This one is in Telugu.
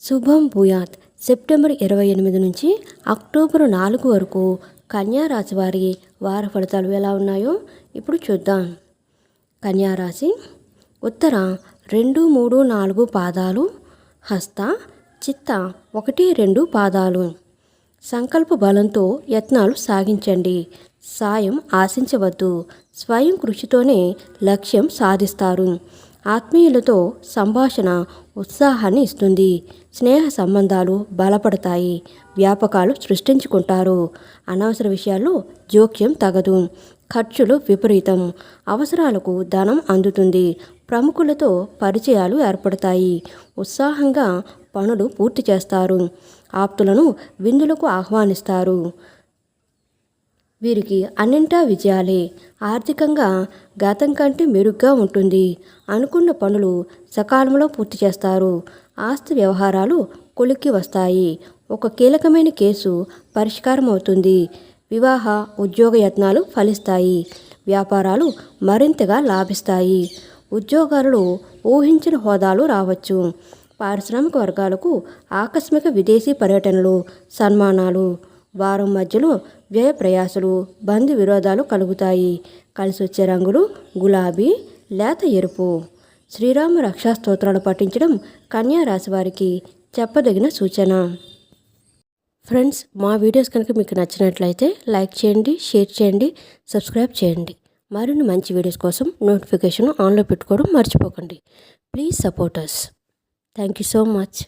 శుభం భూయాత్. సెప్టెంబర్ 28 నుంచి అక్టోబర్ 4 వరకు కన్యా రాశి వారి వార ఫలితాలు ఎలా ఉన్నాయో ఇప్పుడు చూద్దాం. కన్యా రాశి ఉత్తర 2, 3, 4 పాదాలు, హస్త, చిత్త 1, 2 పాదాలు. సంకల్ప బలంతో యత్నాలు సాగించండి. సాయం ఆశించవద్దు. స్వయం కృషితోనే లక్ష్యం సాధిస్తారు. ఆత్మీయులతో సంభాషణ ఉత్సాహాన్ని ఇస్తుంది. స్నేహ సంబంధాలు బలపడతాయి. వ్యాపకాలు సృష్టించుకుంటారు. అనవసర విషయాల్లో జోక్యం తగదు. ఖర్చులు విపరీతం. అవసరాలకు ధనం అందుతుంది. ప్రముఖులతో పరిచయాలు ఏర్పడతాయి. ఉత్సాహంగా పనులు పూర్తి చేస్తారు. ఆప్తులను విందులకు ఆహ్వానిస్తారు. వీరికి అన్నింటా విజయాలే. ఆర్థికంగా గతం కంటే మెరుగ్గా ఉంటుంది. అనుకున్న పనులు సకాలంలో పూర్తి చేస్తారు. ఆస్తి వ్యవహారాలు కొలిక్కి వస్తాయి. ఒక కీలకమైన కేసు పరిష్కారం అవుతుంది. వివాహ ఉద్యోగ యత్నాలు ఫలిస్తాయి. వ్యాపారాలు మరింతగా లాభిస్తాయి. ఉద్యోగాలలో ఊహించిన హోదాలు రావచ్చు. పారిశ్రామిక వర్గాలకు ఆకస్మిక విదేశీ పర్యటనలు, సన్మానాలు. వారం మధ్యలో వ్యయ ప్రయాసలు, బంధు విరోధాలు కలుగుతాయి. కలిసి వచ్చే రంగులు గులాబీ, లేత ఎరుపు. శ్రీరామ రక్షా స్తోత్రాలు పఠించడం కన్యా రాశి వారికి చెప్పదగిన సూచన. ఫ్రెండ్స్, మా వీడియోస్ కనుక మీకు నచ్చినట్లయితే లైక్ చేయండి, షేర్ చేయండి, సబ్స్క్రైబ్ చేయండి. మరిన్ని మంచి వీడియోస్ కోసం నోటిఫికేషన్ ఆన్లో పెట్టుకోవడం మర్చిపోకండి. Please support us. Thank you so much.